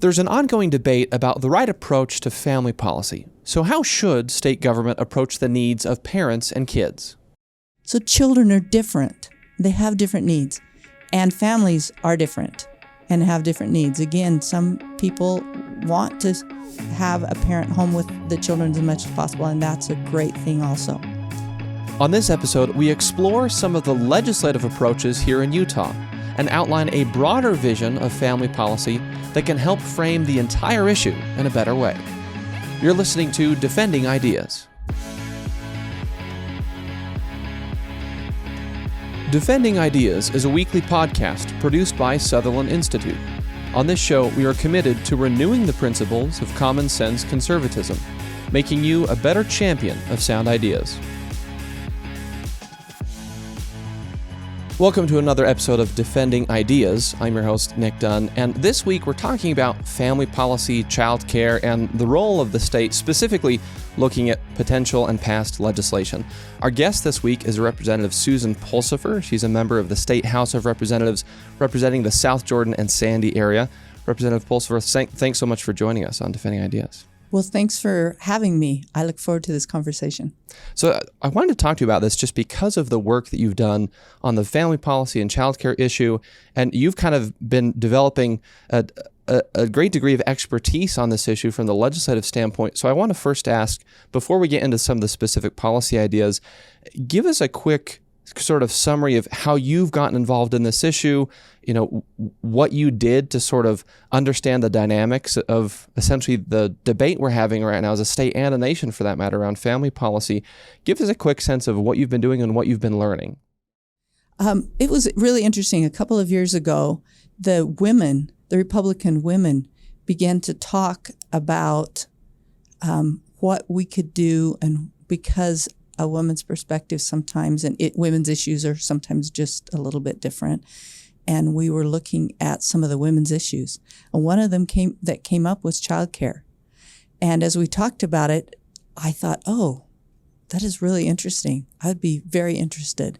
There's an ongoing debate about the right approach to family policy. So how should state government approach the needs of parents and kids? So children are different. They have different needs. And families are different and have different needs. Again, some people want to have a parent home with the children as much as possible, and that's a great thing also. On this episode, we explore some of the legislative approaches here in Utah and outline a broader vision of family policy that can help frame the entire issue in a better way. You're listening to Defending Ideas. Defending Ideas is a weekly podcast produced by Sutherland Institute. On this show, we are committed to renewing the principles of common sense conservatism, making you a better champion of sound ideas. Welcome to another episode of Defending Ideas. I'm your host, Nick Dunn, and this week we're talking about family policy, child care, and the role of the state, specifically looking at potential and past legislation. Our guest this week is Representative Susan Pulsipher. She's a member of the State House of Representatives representing the South Jordan and Sandy area. Representative Pulsipher, thanks so much for joining us on Defending Ideas. Well, thanks for having me. I look forward to this conversation. So I wanted to talk to you about this just because of the work that you've done on the family policy and childcare issue, and you've kind of been developing a great degree of expertise on this issue from the legislative standpoint. So I want to first ask, before we get into some of the specific policy ideas, give us a quick sort of summary of how you've gotten involved in this issue, what you did to sort of understand the dynamics of essentially the debate we're having right now as a state and a nation, for that matter, around family policy. Give us a quick sense of what you've been doing and what you've been learning. It was really interesting. A couple of years ago, the Republican women began to talk about what we could do, and because a woman's perspective sometimes, and women's issues are sometimes just a little bit different. And we were looking at some of the women's issues. And one of them came up was childcare. And as we talked about it, I thought, oh, that is really interesting. I would be very interested.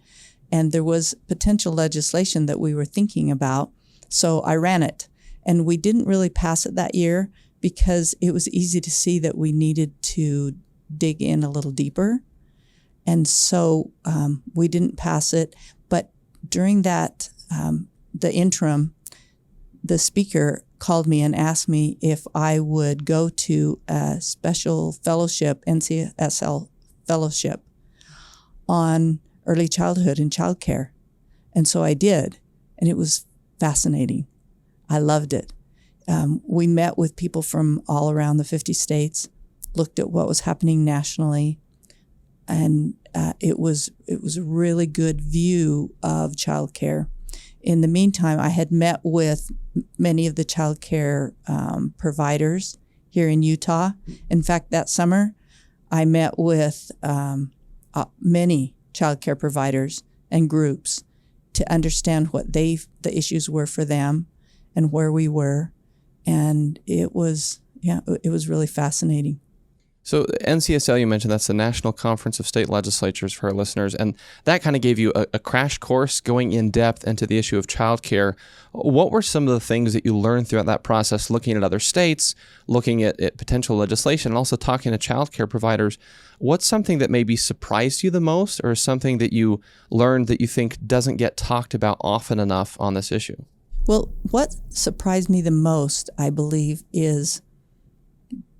And there was potential legislation that we were thinking about. So I ran it. And we didn't really pass it that year because it was easy to see that we needed to dig in a little deeper. And so we didn't pass it. But during that, the interim, the speaker called me and asked me if I would go to a special fellowship, NCSL fellowship, on early childhood and childcare. And so I did. And it was fascinating. I loved it. We met with people from all around the 50 states, looked at what was happening nationally, and it was a really good view of childcare. In the meantime, I had met with many of the childcare providers here in Utah. In fact, that summer, I met with many childcare providers and groups to understand what the issues were for them and where we were, and it was really fascinating. So NCSL, you mentioned, that's the National Conference of State Legislatures for our listeners, and that kind of gave you a crash course going in depth into the issue of childcare. What were some of the things that you learned throughout that process, looking at other states, looking at potential legislation, and also talking to childcare providers? What's something that maybe surprised you the most, or something that you learned that you think doesn't get talked about often enough on this issue? Well, what surprised me the most, I believe, is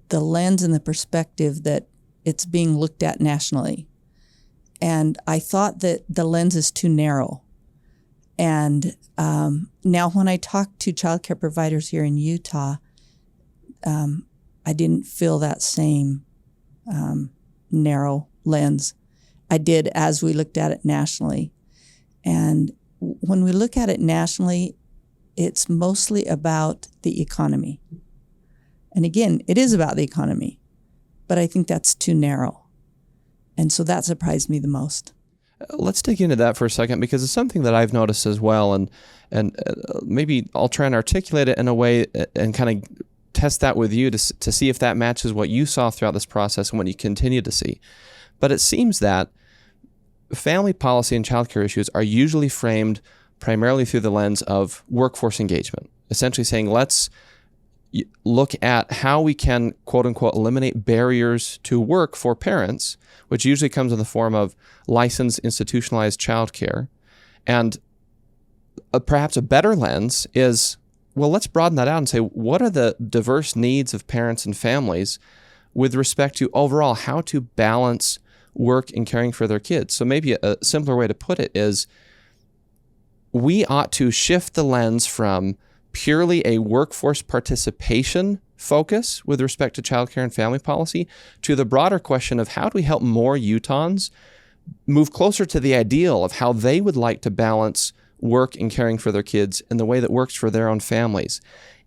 the lens and the perspective that it's being looked at nationally. And I thought that the lens is too narrow. And now when I talk to childcare providers here in Utah, I didn't feel that same narrow lens. I did as we looked at it nationally. And when we look at it nationally, it's mostly about the economy. And again, it is about the economy, but I think that's too narrow. And so that surprised me the most. Let's dig into that for a second, because it's something that I've noticed as well. And maybe I'll try and articulate it in a way and kind of test that with you to see if that matches what you saw throughout this process and what you continue to see. But it seems that family policy and childcare issues are usually framed primarily through the lens of workforce engagement, essentially saying, let's look at how we can, quote unquote, eliminate barriers to work for parents, which usually comes in the form of licensed institutionalized childcare. And perhaps a better lens is, well, let's broaden that out and say, what are the diverse needs of parents and families with respect to overall how to balance work and caring for their kids? So maybe a simpler way to put it is, we ought to shift the lens from purely a workforce participation focus with respect to childcare and family policy to the broader question of how do we help more Utahns move closer to the ideal of how they would like to balance work and caring for their kids in the way that works for their own families.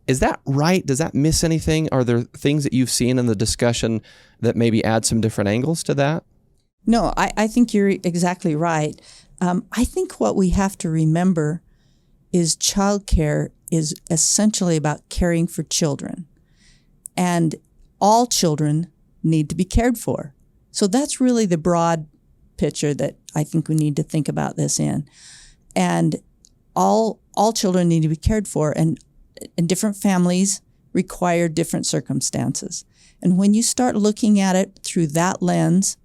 Is that right? Does that miss anything? Are there things that you've seen in the discussion that maybe add some different angles to that? No, I think you're exactly right. I think what we have to remember is childcare is essentially about caring for children. And all children need to be cared for. So that's really the broad picture that I think we need to think about this in. And all children need to be cared for, and different families require different circumstances. And when you start looking at it through that lens,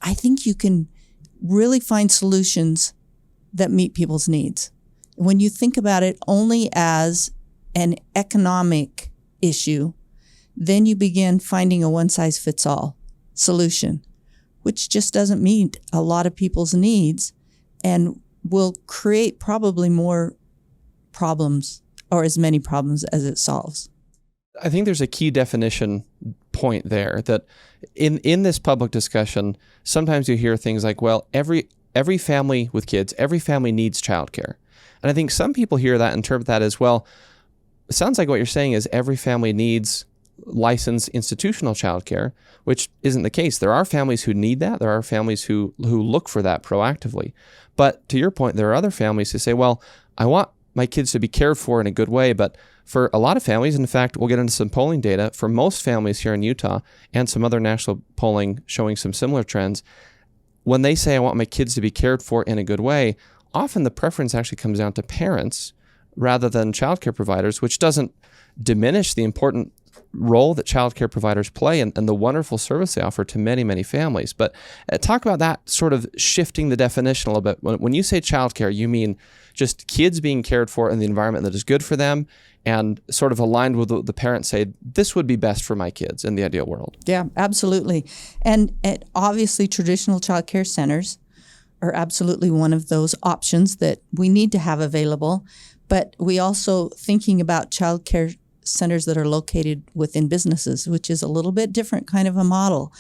I think you can really find solutions that meet people's needs. When you think about it only as an economic issue, then you begin finding a one-size-fits-all solution, which just doesn't meet a lot of people's needs and will create probably more problems, or as many problems as it solves. I think there's a key definition point there that in this public discussion, sometimes you hear things like, well, every family with kids, every family needs childcare. And I think some people hear that and interpret that as, well, it sounds like what you're saying is every family needs licensed institutional childcare, which isn't the case. There are families who need that. There are families who look for that proactively. But to your point, there are other families who say, well, I want my kids to be cared for in a good way. But for a lot of families, in fact, we'll get into some polling data, for most families here in Utah and some other national polling showing some similar trends, when they say, I want my kids to be cared for in a good way, often the preference actually comes down to parents rather than childcare providers, which doesn't diminish the important role that childcare providers play and the wonderful service they offer to many, many families. But talk about that sort of shifting the definition a little bit. When you say childcare, you mean just kids being cared for in the environment that is good for them and sort of aligned with the parents say, this would be best for my kids in the ideal world. Yeah, absolutely. And obviously traditional childcare centers are absolutely one of those options that we need to have available. But we also thinking about childcare centers that are located within businesses, which is a little bit different kind of a model.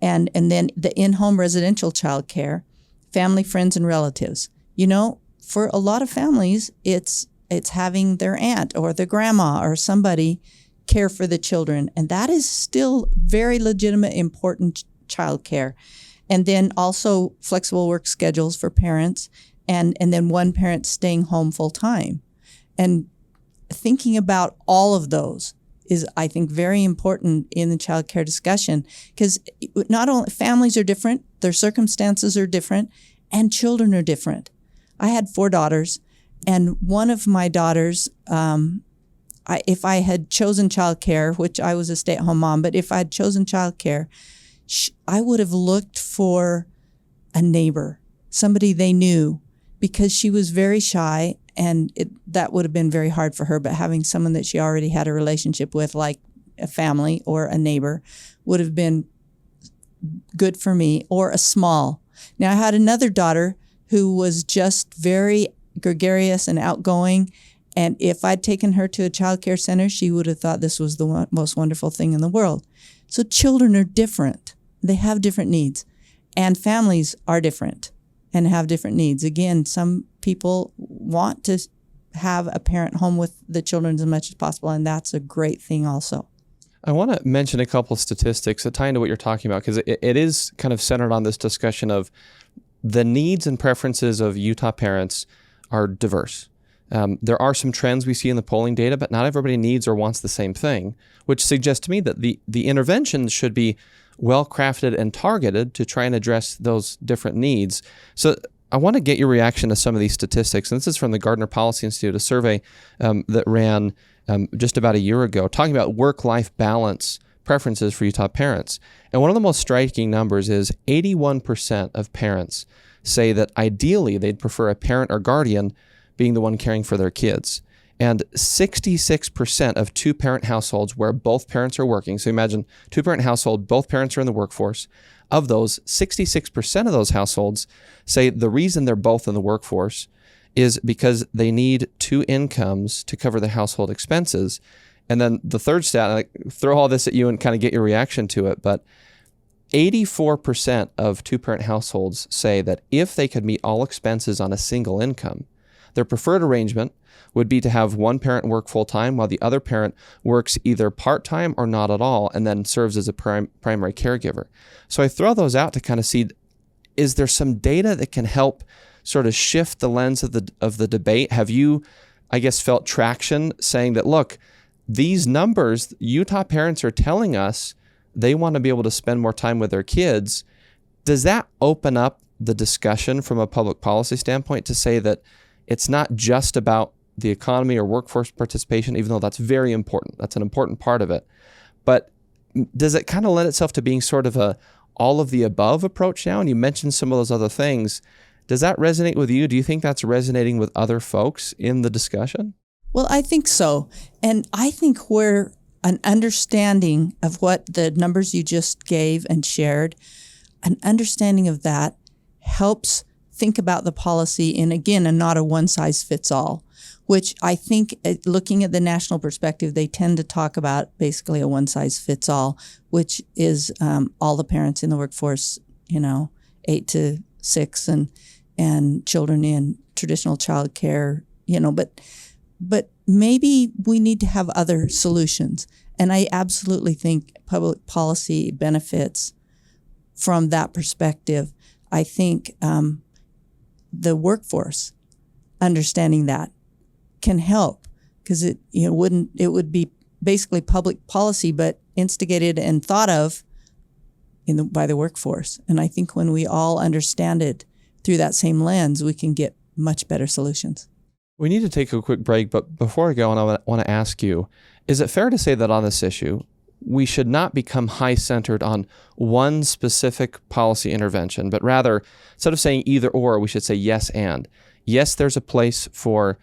And then the in-home residential childcare, family, friends, and relatives. You know, for a lot of families, it's having their aunt or their grandma or somebody care for the children. And that is still very legitimate, important childcare. And then also flexible work schedules for parents, and then one parent staying home full time. And thinking about all of those is, I think, very important in the child care discussion, because not only families are different, their circumstances are different, and children are different. I had 4 daughters, and one of my daughters, if I had chosen child care, which I was a stay-at-home mom, but if I had chosen child care, I would have looked for a neighbor, somebody they knew, because she was very shy, and that would have been very hard for her. But having someone that she already had a relationship with, like a family or a neighbor, would have been good for me, or a small. Now, I had another daughter who was just very gregarious and outgoing, and if I'd taken her to a child care center, she would have thought this was the most wonderful thing in the world. So children are different. They have different needs, and families are different and have different needs. Again, some people want to have a parent home with the children as much as possible, and that's a great thing also. I want to mention a couple of statistics that tie into what you're talking about, because it is kind of centered on this discussion of the needs and preferences of Utah parents are diverse. There are some trends we see in the polling data, but not everybody needs or wants the same thing, which suggests to me that the interventions should be well-crafted and targeted to try and address those different needs. So I want to get your reaction to some of these statistics. And this is from the Gardner Policy Institute, a survey that ran just about a year ago, talking about work-life balance preferences for Utah parents. And one of the most striking numbers is 81% of parents say that ideally they'd prefer a parent or guardian being the one caring for their kids. And 66% of two-parent households where both parents are working, so imagine two-parent household, both parents are in the workforce. Of those, 66% of those households say the reason they're both in the workforce is because they need two incomes to cover the household expenses. And then the third stat, I throw all this at you and kind of get your reaction to it, but 84% of two-parent households say that if they could meet all expenses on a single income, their preferred arrangement would be to have one parent work full-time while the other parent works either part-time or not at all and then serves as a primary caregiver. So I throw those out to kind of see, is there some data that can help sort of shift the lens of the debate? Have you, I guess, felt traction saying that, look, these numbers, Utah parents are telling us they want to be able to spend more time with their kids. Does that open up the discussion from a public policy standpoint to say that it's not just about the economy or workforce participation, even though that's very important. That's an important part of it. But does it kind of lend itself to being sort of a all of the above approach now? And you mentioned some of those other things. Does that resonate with you? Do you think that's resonating with other folks in the discussion? Well, I think so. And I think where an understanding of what the numbers you just gave and shared, an understanding of that helps think about the policy in, again, and not a one-size-fits-all, which I think, looking at the national perspective, they tend to talk about basically a one-size-fits-all, which is all the parents in the workforce, 8 to 6, and children in traditional child care, but maybe we need to have other solutions. And I absolutely think public policy benefits from that perspective. I think the workforce understanding that can help, because it would be basically public policy, but instigated and thought of by the workforce. And I think when we all understand it through that same lens, we can get much better solutions. We need to take a quick break, but before I go on, I want to ask you, is it fair to say that on this issue, we should not become high-centered on one specific policy intervention, but rather, instead of saying either or, we should say yes and. Yes, there's a place for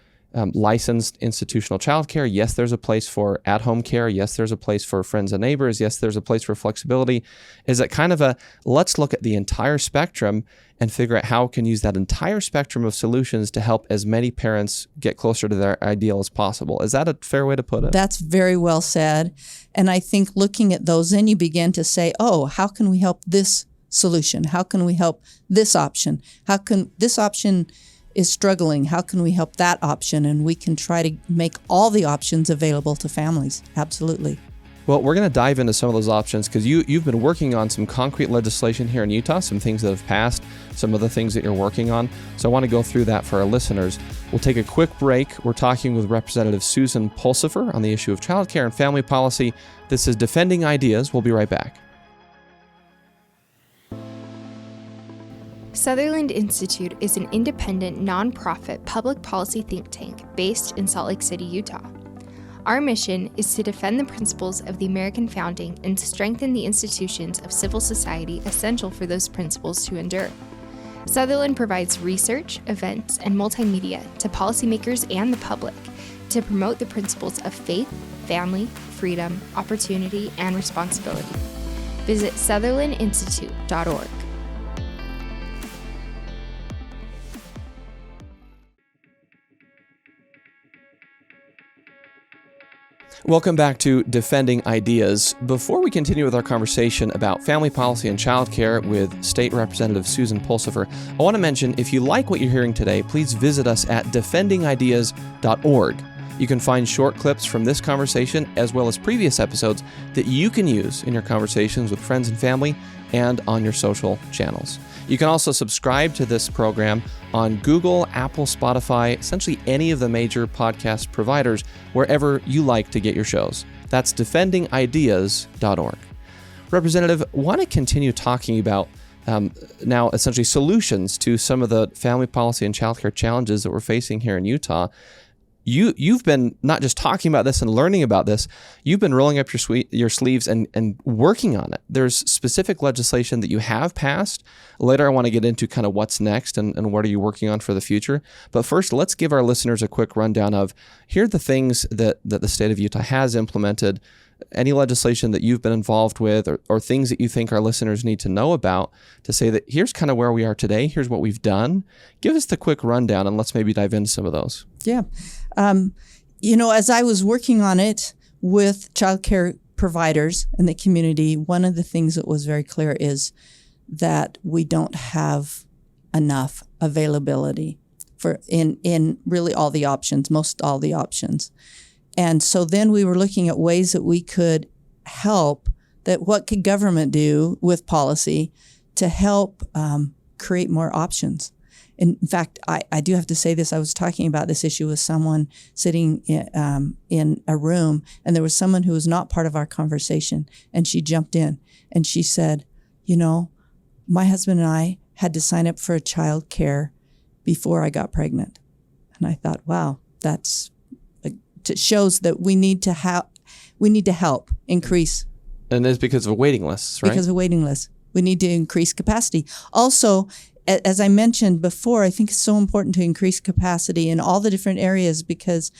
licensed institutional childcare. Yes, there's a place for at-home care. Yes, there's a place for friends and neighbors. Yes, there's a place for flexibility. Is it kind of let's look at the entire spectrum and figure out how we can use that entire spectrum of solutions to help as many parents get closer to their ideal as possible? Is that a fair way to put it? That's very well said. And I think looking at those, then you begin to say, oh, how can we help this solution? How can we help this option? How can this option is struggling? How can we help that option? And we can try to make all the options available to families. Absolutely. Well, we're going to dive into some of those options because you've been working on some concrete legislation here in Utah, some things that have passed, some of the things that you're working on. So I want to go through that for our listeners. We'll take a quick break. We're talking with Representative Susan Pulsipher on the issue of childcare and family policy. This is Defending Ideas. We'll be right back. Sutherland Institute is an independent, nonprofit public policy think tank based in Salt Lake City, Utah. Our mission is to defend the principles of the American founding and strengthen the institutions of civil society essential for those principles to endure. Sutherland provides research, events, and multimedia to policymakers and the public to promote the principles of faith, family, freedom, opportunity, and responsibility. Visit sutherlandinstitute.org. Welcome back to Defending Ideas. Before we continue with our conversation about family policy and childcare with State Representative Susan Pulsipher, I want to mention if you like what you're hearing today, please visit us at defendingideas.org. You can find short clips from this conversation as well as previous episodes that you can use in your conversations with friends and family and on your social channels. You can also subscribe to this program on Google, Apple, Spotify, essentially any of the major podcast providers, wherever you like to get your shows. That's defendingideas.org. Representative, I want to continue talking about now essentially solutions to some of the family policy and childcare challenges that we're facing here in Utah. you've been not just talking about this and learning about this, you've been rolling up your sleeves and working on it. There's specific legislation that you have passed. Later, I want to get into kind of what's next and what are you working on for the future. But first, let's give our listeners a quick rundown of here are the things that the state of Utah has implemented, any legislation that you've been involved with, or things that you think our listeners need to know about to say that here's kind of where we are today, here's what we've done. Give us the quick rundown and let's maybe dive into some of those. Yeah. As I was working on it with childcare providers in the community, one of the things that was very clear is that we don't have enough availability in really all the options, most all the options. And so then we were looking at ways that we could help, that what could government do with policy to help create more options. In fact, I do have to say this. I was talking about this issue with someone sitting in a room, and there was someone who was not part of our conversation, and she jumped in and she said, my husband and I had to sign up for a child care before I got pregnant. And I thought, wow, it shows that we need to help increase. And it's because of waiting lists, right? Because of waiting lists. We need to increase capacity. Also, as I mentioned before, I think it's so important to increase capacity in all the different areas because,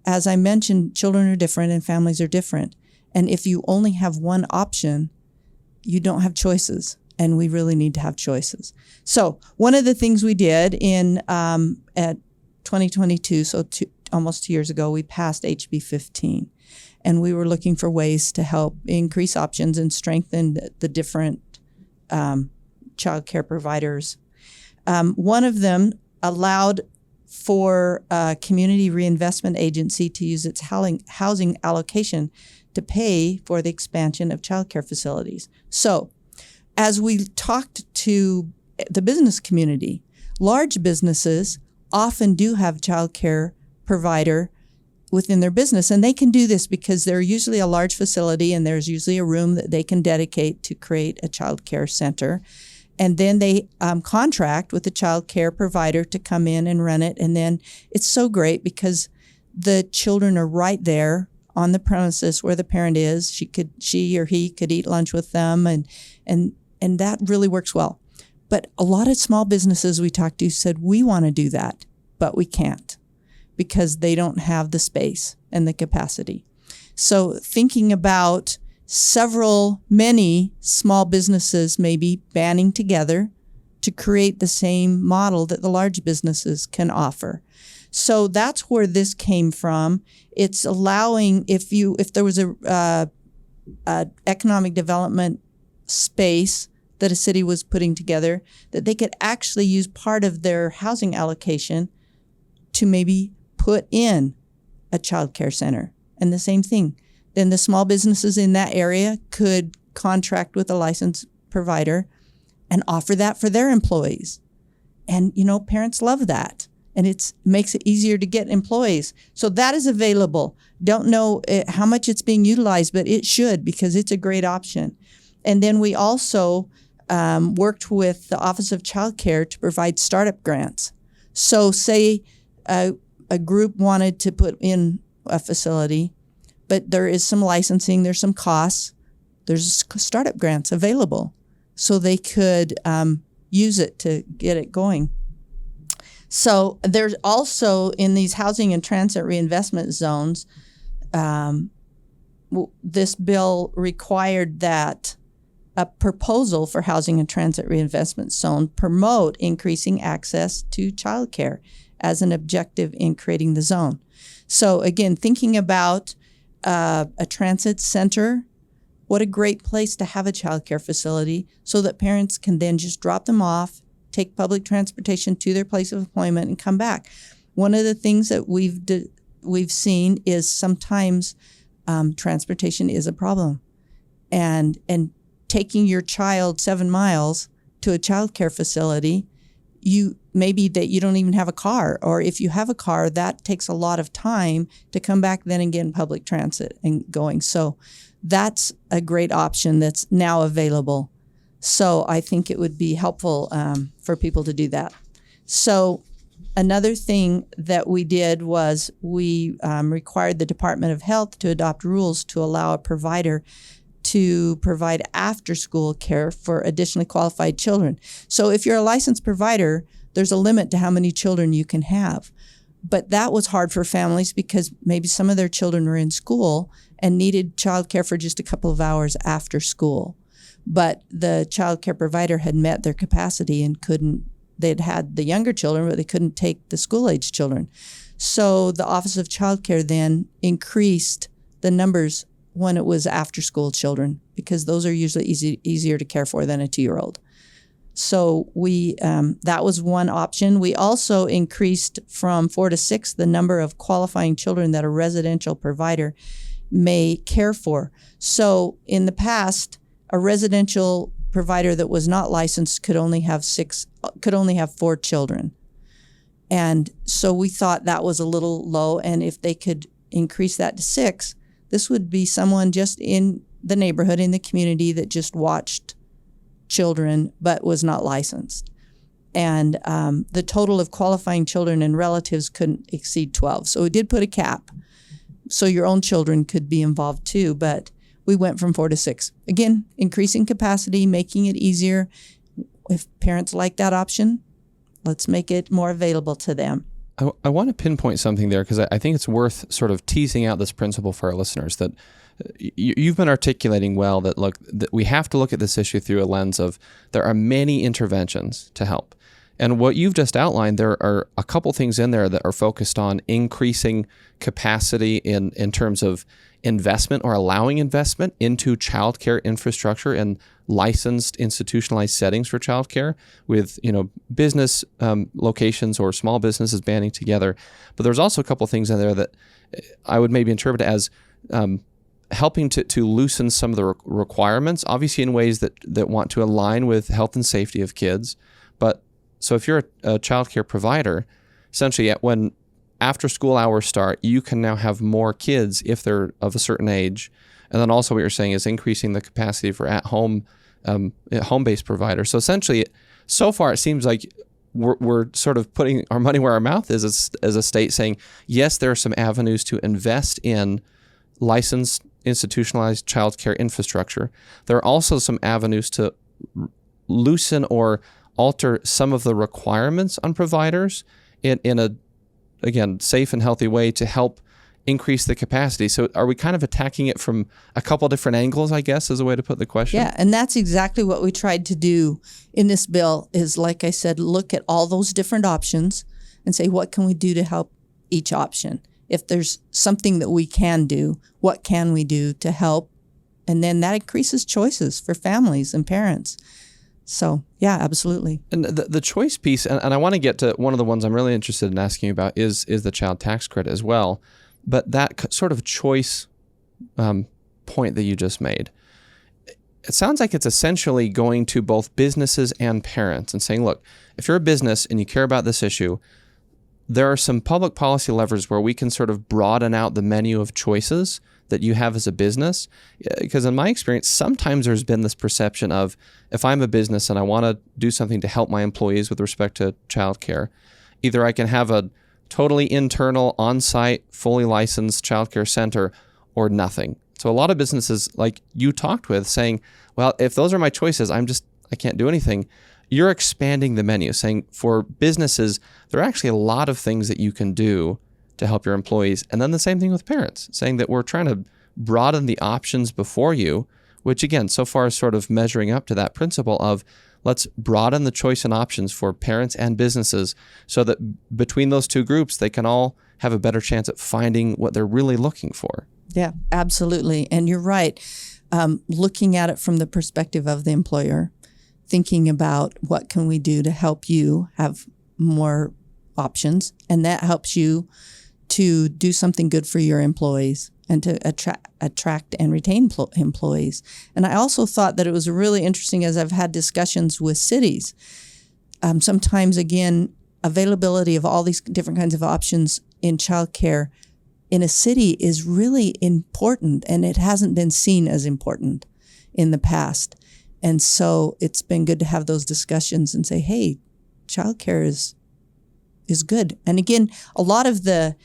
as I mentioned, children are different and families are different. And if you only have one option, you don't have choices. And we really need to have choices. So one of the things we did at 2022, almost 2 years ago, we passed HB 15. And we were looking for ways to help increase options and strengthen the different child care providers. One of them allowed for a community reinvestment agency to use its housing allocation to pay for the expansion of child care facilities. So as we talked to the business community, large businesses often do have child care provider within their business. And they can do this because they're usually a large facility and there's usually a room that they can dedicate to create a child care center. And then they contract with the child care provider to come in and run it. And then it's so great because the children are right there on the premises where the parent is. She or he could eat lunch with them and that really works well. But a lot of small businesses we talked to said, we want to do that, but we can't, because they don't have the space and the capacity. So thinking about many small businesses maybe banding together to create the same model that the large businesses can offer. So that's where this came from. It's allowing, if there was a economic development space that a city was putting together, that they could actually use part of their housing allocation to maybe put in a child care center. And the same thing. Then the small businesses in that area could contract with a licensed provider and offer that for their employees. And, parents love that. And it makes it easier to get employees. So that is available. Don't know how much it's being utilized, but it should, because it's a great option. And then we also worked with the Office of Child Care to provide startup grants. So say a group wanted to put in a facility, but there is some licensing, there's some costs, there's startup grants available. So they could use it to get it going. So there's also in these housing and transit reinvestment zones, this bill required that a proposal for housing and transit reinvestment zone promote increasing access to childcare as an objective in creating the zone. So again, thinking about a transit center, what a great place to have a childcare facility so that parents can then just drop them off, take public transportation to their place of employment and come back. One of the things that we've seen is sometimes transportation is a problem. And taking your child 7 miles to a childcare facility, maybe that you don't even have a car, or if you have a car, that takes a lot of time to come back then and get in public transit and going. So that's a great option that's now available. So I think it would be helpful for people to do that. So Another thing that we did was we required the Department of Health to adopt rules to allow a provider to provide after-school care for additionally qualified children. So if you're a licensed provider, there's a limit to how many children you can have. But that was hard for families because maybe some of their children were in school and needed childcare for just a couple of hours after school. But the childcare provider had met their capacity and they'd had the younger children, but they couldn't take the school-age children. So the Office of Child Care then increased the numbers when it was after-school children, because those are usually easier to care for than a 2-year-old. So that was one option. We also increased from 4 to 6 the number of qualifying children that a residential provider may care for. So in the past, a residential provider that was not licensed could only have 4 children. And so we thought that was a little low, and if they could increase that to 6, this would be someone just in the neighborhood, in the community, that just watched children but was not licensed. And the total of qualifying children and relatives couldn't exceed 12. So we did put a cap so your own children could be involved too, but we went from 4 to 6. Again, increasing capacity, making it easier. If parents like that option, let's make it more available to them. I want to pinpoint something there because I think it's worth sort of teasing out this principle for our listeners that you've been articulating well that, look, that we have to look at this issue through a lens of there are many interventions to help. And what you've just outlined, there are a couple things in there that are focused on increasing capacity in terms of investment or allowing investment into childcare infrastructure and licensed institutionalized settings for childcare with, business locations or small businesses banding together. But there's also a couple things in there that I would maybe interpret as helping to loosen some of the requirements, obviously in ways that want to align with health and safety of kids. But so if you're a childcare provider, essentially when after school hours start, you can now have more kids if they're of a certain age. And then also what you're saying is increasing the capacity for at-home, home-based providers. So essentially, so far it seems like we're sort of putting our money where our mouth is as a state, saying, yes, there are some avenues to invest in licensed institutionalized childcare infrastructure. There are also some avenues to loosen or alter some of the requirements on providers in a, again, safe and healthy way to help increase the capacity. So are we kind of attacking it from a couple different angles, I guess, is a way to put the question? Yeah, and that's exactly what we tried to do in this bill is, like I said, look at all those different options and say, what can we do to help each option? If there's something that we can do, what can we do to help? And then that increases choices for families and parents. So, yeah, absolutely. And the choice piece, and I want to get to one of the ones I'm really interested in asking you about is the child tax credit as well. But that sort of choice point that you just made, it sounds like it's essentially going to both businesses and parents and saying, look, if you're a business and you care about this issue, there are some public policy levers where we can sort of broaden out the menu of choices that you have as a business. Because in my experience, sometimes there's been this perception of, if I'm a business and I want to do something to help my employees with respect to childcare, either I can have a totally internal, on-site, fully licensed childcare center or nothing. So a lot of businesses like you talked with saying, well, if those are my choices, I can't do anything. You're expanding the menu, saying for businesses, there are actually a lot of things that you can do to help your employees. And then the same thing with parents, saying that we're trying to broaden the options before you, which again, so far is sort of measuring up to that principle of let's broaden the choice and options for parents and businesses so that between those two groups, they can all have a better chance at finding what they're really looking for. Yeah, absolutely. And you're right. Looking at it from the perspective of the employer, thinking about what can we do to help you have more options, and that helps you to do something good for your employees and to attract and retain employees. And I also thought that it was really interesting as I've had discussions with cities. Sometimes, again, availability of all these different kinds of options in childcare in a city is really important, and it hasn't been seen as important in the past. And so it's been good to have those discussions and say, hey, childcare is good. And again, a lot of the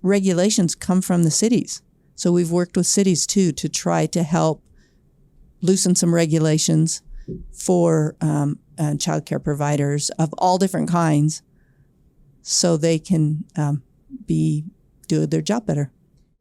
regulations come from the cities. So we've worked with cities too to try to help loosen some regulations for child care providers of all different kinds so they can do their job better.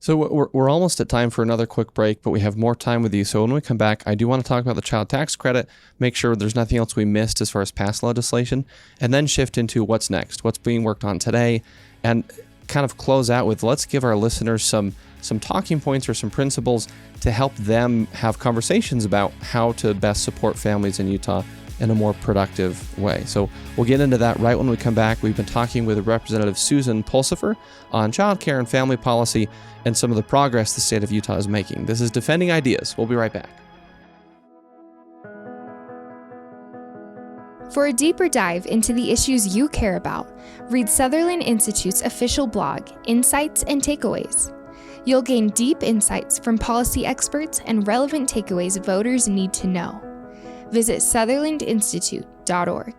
So we're almost at time for another quick break, but we have more time with you. So when we come back, I do want to talk about the child tax credit, make sure there's nothing else we missed as far as past legislation, and then shift into what's next, what's being worked on today, and kind of close out with, let's give our listeners some talking points or some principles to help them have conversations about how to best support families in Utah in a more productive way. So we'll get into that right when we come back. We've been talking with Representative Susan Pulsipher on child care and family policy and some of the progress the state of Utah is making. This is Defending Ideas. We'll be right back. For a deeper dive into the issues you care about, read Sutherland Institute's official blog, Insights and Takeaways. You'll gain deep insights from policy experts and relevant takeaways voters need to know. Visit sutherlandinstitute.org.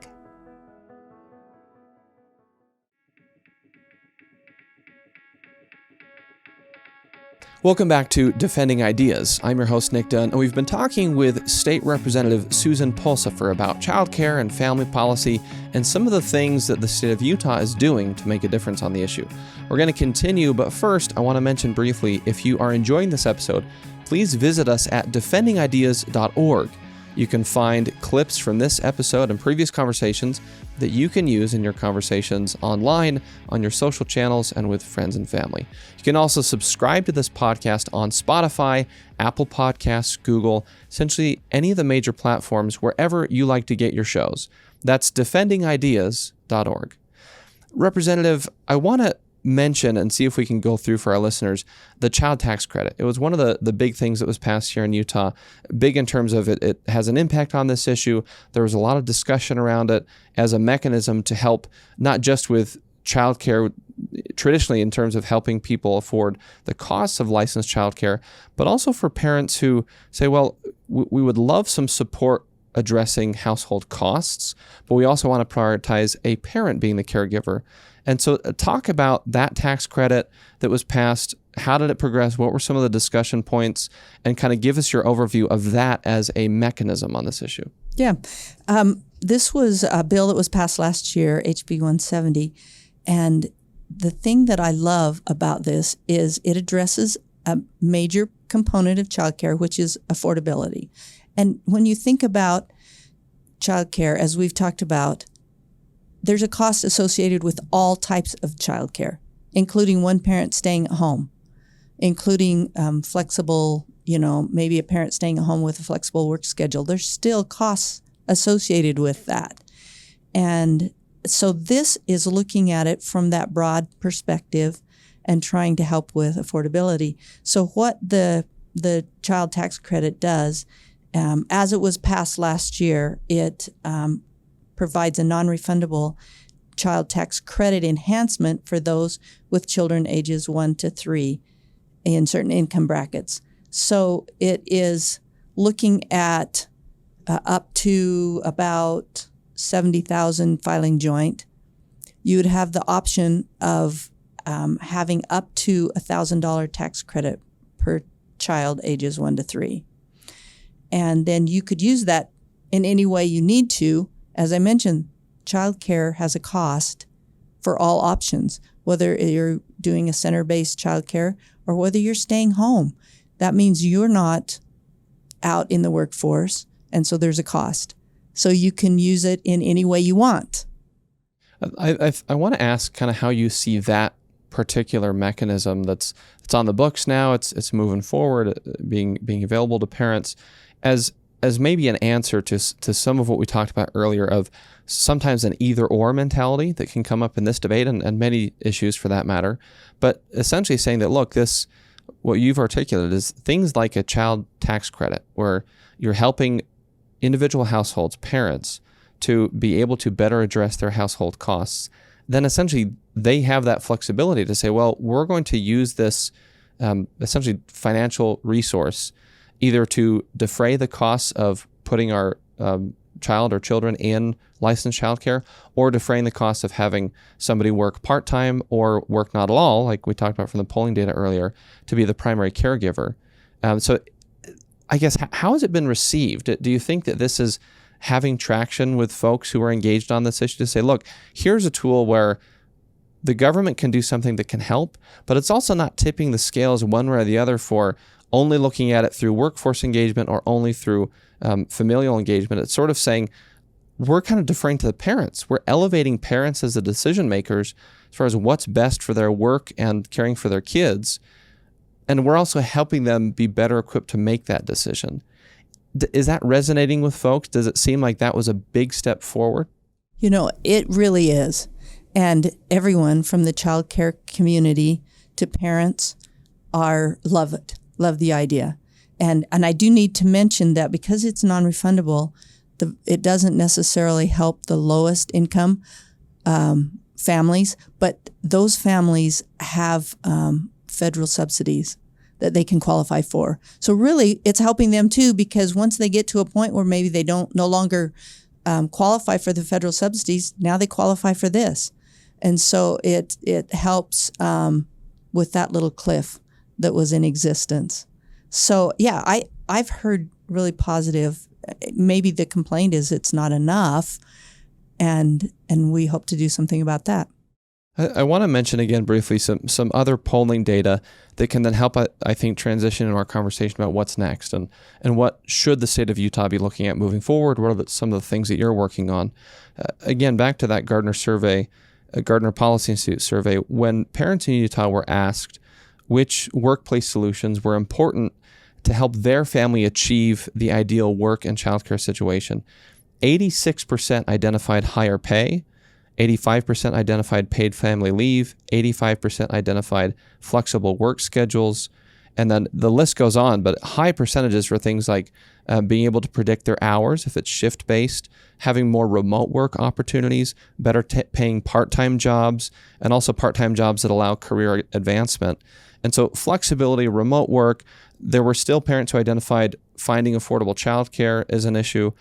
Welcome back to Defending Ideas. I'm your host, Nick Dunn, and we've been talking with State Representative Susan Pulsipher about childcare and family policy and some of the things that the state of Utah is doing to make a difference on the issue. We're going to continue, but first, I want to mention briefly, if you are enjoying this episode, please visit us at defendingideas.org. You can find clips from this episode and previous conversations that you can use in your conversations online, on your social channels, and with friends and family. You can also subscribe to this podcast on Spotify, Apple Podcasts, Google, essentially any of the major platforms wherever you like to get your shows. That's defendingideas.org. Representative, I want to mention and see if we can go through for our listeners the child tax credit. It was one of the big things that was passed here in Utah, big in terms of it has an impact on this issue. There was a lot of discussion around it as a mechanism to help not just with childcare traditionally in terms of helping people afford the costs of licensed childcare, but also for parents who say, well, we would love some support addressing household costs, but we also want to prioritize a parent being the caregiver. And so talk about that tax credit that was passed. How did it progress? What were some of the discussion points? And kind of give us your overview of that as a mechanism on this issue. Yeah. This was a bill that was passed last year, HB 170. And the thing that I love about this is it addresses a major component of childcare, which is affordability. And when you think about childcare, as we've talked about, there's a cost associated with all types of childcare, including one parent staying at home, including flexible, maybe a parent staying at home with a flexible work schedule. There's still costs associated with that. And so this is looking at it from that broad perspective and trying to help with affordability. So what the child tax credit does, as it was passed last year, it provides a non-refundable child tax credit enhancement for those with children ages 1 to 3 in certain income brackets. So it is looking at up to about $70,000 filing joint. You would have the option of having up to $1,000 tax credit per child ages 1 to 3. And then you could use that in any way you need to. As I mentioned, childcare has a cost for all options, whether you're doing a center-based childcare or whether you're staying home. That means you're not out in the workforce, and so there's a cost. So you can use it in any way you want. I want to ask kind of how you see that particular mechanism that's on the books now. It's moving forward, being available to parents as maybe an answer to some of what we talked about earlier of sometimes an either-or mentality that can come up in this debate and many issues for that matter. But essentially saying that, look, what you've articulated is things like a child tax credit where you're helping individual households, parents, to be able to better address their household costs. Then essentially they have that flexibility to say, well, we're going to use this essentially financial resource either to defray the costs of putting our child or children in licensed childcare, or defraying the cost of having somebody work part-time or work not at all, like we talked about from the polling data earlier, to be the primary caregiver. So I guess, how has it been received? Do you think that this is having traction with folks who are engaged on this issue to say, look, here's a tool where the government can do something that can help, but it's also not tipping the scales one way or the other for only looking at it through workforce engagement or only through familial engagement? It's sort of saying we're kind of deferring to the parents. We're elevating parents as the decision makers as far as what's best for their work and caring for their kids. And we're also helping them be better equipped to make that decision. Is that resonating with folks? Does it seem like that was a big step forward? It really is. And everyone from the child care community to parents love it, love the idea. And I do need to mention that because it's non-refundable, it doesn't necessarily help the lowest income families, but those families have federal subsidies that they can qualify for. So really, it's helping them too, because once they get to a point where maybe they no longer qualify for the federal subsidies, now they qualify for this. And so it helps with that little cliff that was in existence. So yeah, I've heard really positive. Maybe the complaint is it's not enough, and we hope to do something about that. I want to mention again briefly some other polling data that can then help, I think, transition in our conversation about what's next and what should the state of Utah be looking at moving forward. What are some of the things that you're working on? Again, back to that Gardner survey, Gardner Policy Institute survey, when parents in Utah were asked which workplace solutions were important to help their family achieve the ideal work and childcare situation, 86% identified higher pay, 85% identified paid family leave, 85% identified flexible work schedules, and then the list goes on, but high percentages for things like being able to predict their hours if it's shift-based, having more remote work opportunities, better paying part-time jobs, and also part-time jobs that allow career advancement. And so flexibility, remote work, there were still parents who identified finding affordable childcare as an issue.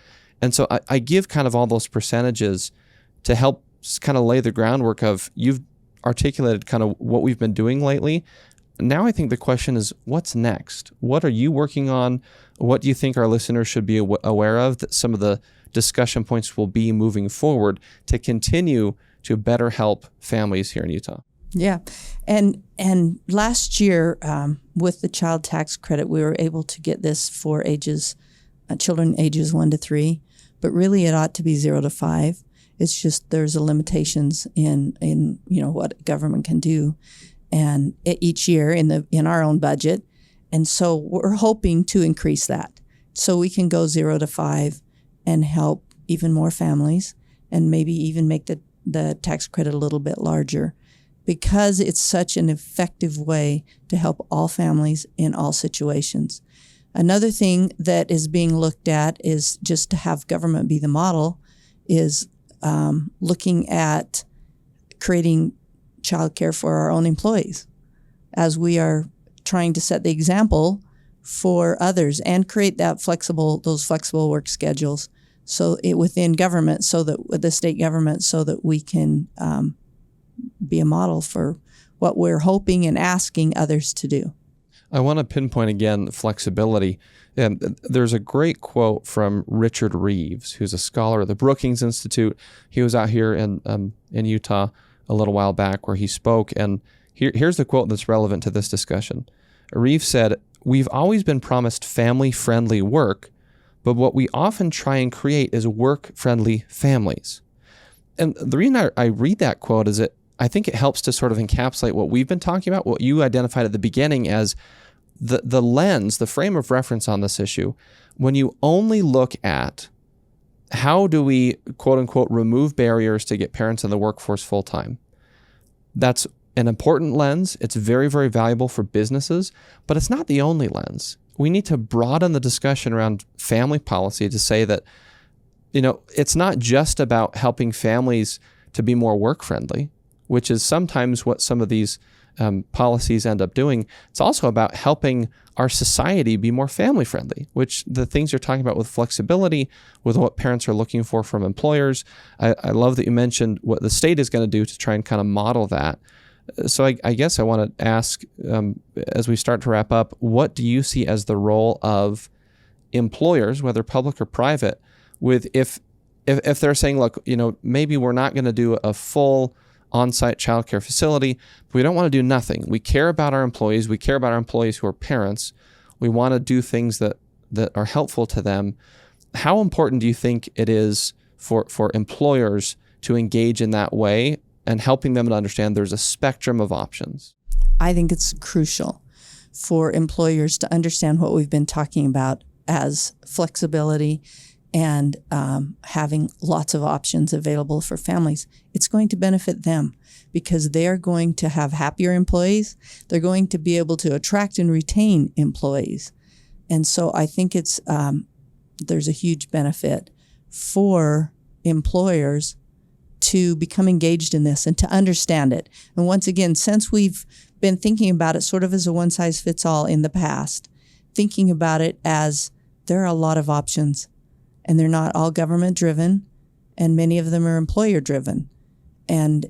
And so I give kind of all those percentages to help kind of lay the groundwork of, you've articulated kind of what we've been doing lately. Now I think the question is, what's next? What are you working on? What do you think our listeners should be aware of, that some of the discussion points will be moving forward to continue to better help families here in Utah? Yeah. And last year, with the child tax credit, we were able to get this for children ages 1 to 3, but really it ought to be 0 to 5. It's just there's limitations in what government can do, and each year in our own budget, and so we're hoping to increase that so we can go 0 to 5 and help even more families, and maybe even make the tax credit a little bit larger, because it's such an effective way to help all families in all situations. Another thing that is being looked at is just to have government be the model, is looking at creating childcare for our own employees, as we are trying to set the example for others and create those flexible work schedules within government, so that with the state government, so that we can be a model for what we're hoping and asking others to do. I want to pinpoint again flexibility. There's a great quote from Richard Reeves, who's a scholar at the Brookings Institute. He was out here in Utah a little while back where he spoke, and here's the quote that's relevant to this discussion. Reeves said, "We've always been promised family-friendly work, but what we often try and create is work-friendly families." And the reason I read that quote is that I think it helps to sort of encapsulate what we've been talking about, what you identified at the beginning as the lens, the frame of reference on this issue. When you only look at how do we, quote unquote, remove barriers to get parents in the workforce full time, that's an important lens. It's very, very valuable for businesses, but it's not the only lens. We need to broaden the discussion around family policy to say that, it's not just about helping families to be more work friendly, which is sometimes what some of these policies end up doing. It's also about helping our society be more family friendly, which the things you're talking about with flexibility, with what parents are looking for from employers. I love that you mentioned what the state is going to do to try and kind of model that. So I guess I want to ask, as we start to wrap up, what do you see as the role of employers, whether public or private, with if they're saying, look, maybe we're not going to do a full on-site childcare facility, but we don't want to do nothing. We care about our employees. We care about our employees who are parents. We want to do things that are helpful to them. How important do you think it is for employers to engage in that way and helping them to understand there's a spectrum of options? I think it's crucial for employers to understand what we've been talking about as flexibility and having lots of options available for families. It's going to benefit them because they're going to have happier employees. They're going to be able to attract and retain employees. And so I think there's a huge benefit for employers to become engaged in this and to understand it. And once again, since we've been thinking about it sort of as a one-size-fits-all in the past, thinking about it as there are a lot of options and they're not all government-driven and many of them are employer-driven. And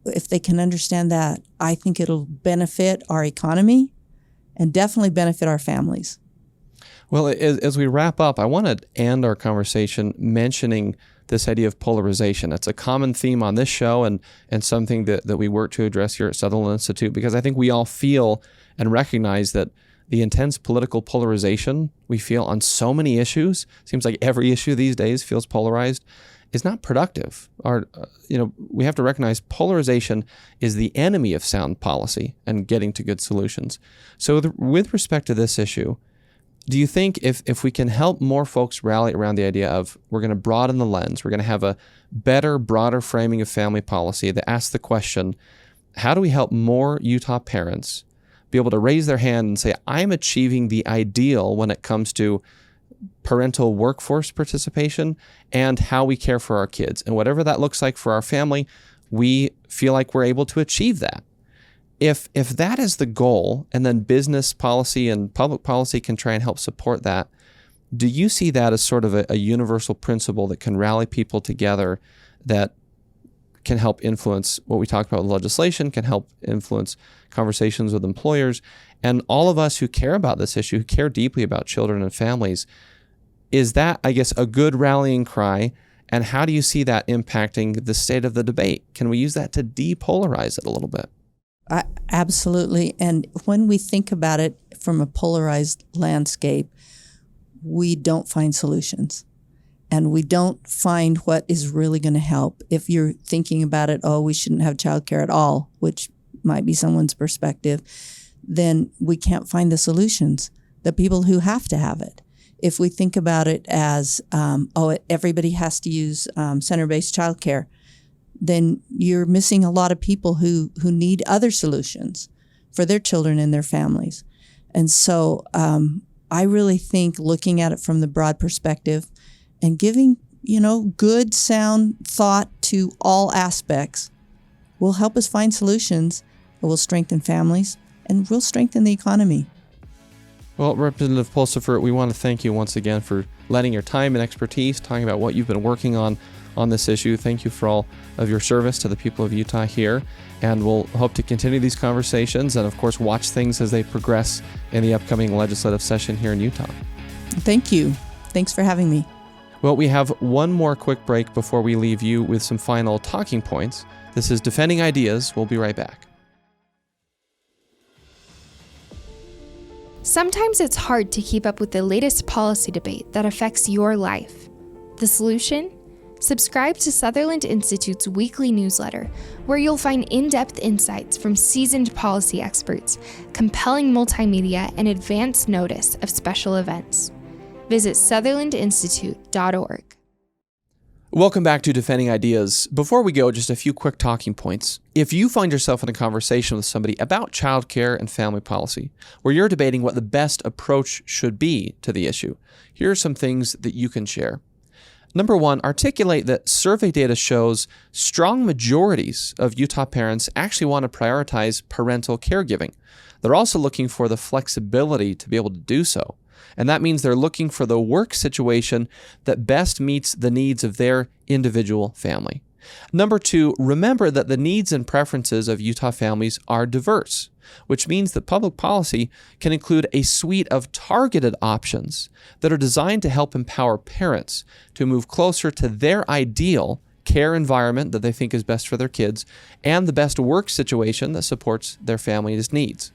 if they can understand that, I think it'll benefit our economy and definitely benefit our families. Well, as we wrap up, I want to end our conversation mentioning this idea of polarization. It's a common theme on this show and something that we work to address here at Sutherland Institute, because I think we all feel and recognize that the intense political polarization we feel on so many issues, seems like every issue these days feels polarized, is not productive. We have to recognize polarization is the enemy of sound policy and getting to good solutions. So with respect to this issue, do you think if we can help more folks rally around the idea of we're going to broaden the lens, we're going to have a better, broader framing of family policy that asks the question, how do we help more Utah parents be able to raise their hand and say, I'm achieving the ideal when it comes to parental workforce participation and how we care for our kids. And whatever that looks like for our family, we feel like we're able to achieve that. If that is the goal, and then business policy and public policy can try and help support that, do you see that as sort of a universal principle that can rally people together, that can help influence what we talked about with legislation, can help influence conversations with employers, and all of us who care about this issue, who care deeply about children and families? Is that, I guess, a good rallying cry? And how do you see that impacting the state of the debate? Can we use that to depolarize it a little bit? Absolutely. And when we think about it from a polarized landscape, we don't find solutions. And we don't find what is really going to help. If you're thinking about it, we shouldn't have childcare at all, which might be someone's perspective, then we can't find the solutions, the people who have to have it. If we think about it as, everybody has to use center-based childcare, then you're missing a lot of people who need other solutions for their children and their families. And so I really think looking at it from the broad perspective and giving, good, sound thought to all aspects will help us find solutions that will strengthen families and will strengthen the economy. Well, Representative Pulsipher, we want to thank you once again for lending your time and expertise, talking about what you've been working on this issue. Thank you for all of your service to the people of Utah here, and we'll hope to continue these conversations and, of course, watch things as they progress in the upcoming legislative session here in Utah. Thank you. Thanks for having me. Well, we have one more quick break before we leave you with some final talking points. This is Defending Ideas. We'll be right back. Sometimes it's hard to keep up with the latest policy debate that affects your life. The solution? Subscribe to Sutherland Institute's weekly newsletter, where you'll find in-depth insights from seasoned policy experts, compelling multimedia, and advance notice of special events. Visit sutherlandinstitute.org. Welcome back to Defending Ideas. Before we go, just a few quick talking points. If you find yourself in a conversation with somebody about childcare and family policy, where you're debating what the best approach should be to the issue, here are some things that you can share. Number one, articulate that survey data shows strong majorities of Utah parents actually want to prioritize parental caregiving. They're also looking for the flexibility to be able to do so. And that means they're looking for the work situation that best meets the needs of their individual family. Number two, remember that the needs and preferences of Utah families are diverse, which means that public policy can include a suite of targeted options that are designed to help empower parents to move closer to their ideal care environment that they think is best for their kids and the best work situation that supports their family's needs.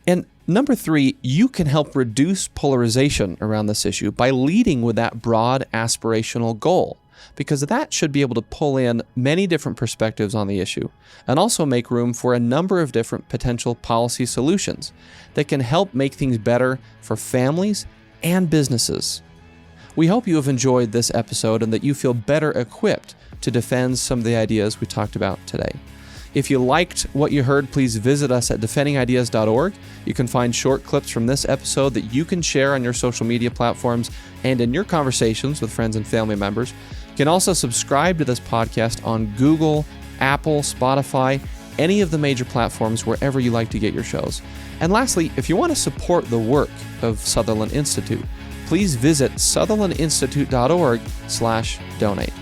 And number three, you can help reduce polarization around this issue by leading with that broad aspirational goal, because that should be able to pull in many different perspectives on the issue and also make room for a number of different potential policy solutions that can help make things better for families and businesses. We hope you have enjoyed this episode and that you feel better equipped to defend some of the ideas we talked about today. If you liked what you heard, please visit us at defendingideas.org. You can find short clips from this episode that you can share on your social media platforms and in your conversations with friends and family members. You can also subscribe to this podcast on Google, Apple, Spotify, any of the major platforms wherever you like to get your shows. And lastly, if you want to support the work of Sutherland Institute, please visit sutherlandinstitute.org/donate.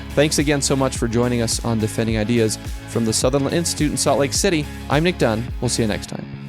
Thanks again so much for joining us on Defending Ideas from the Sutherland Institute in Salt Lake City. I'm Nick Dunn. We'll see you next time.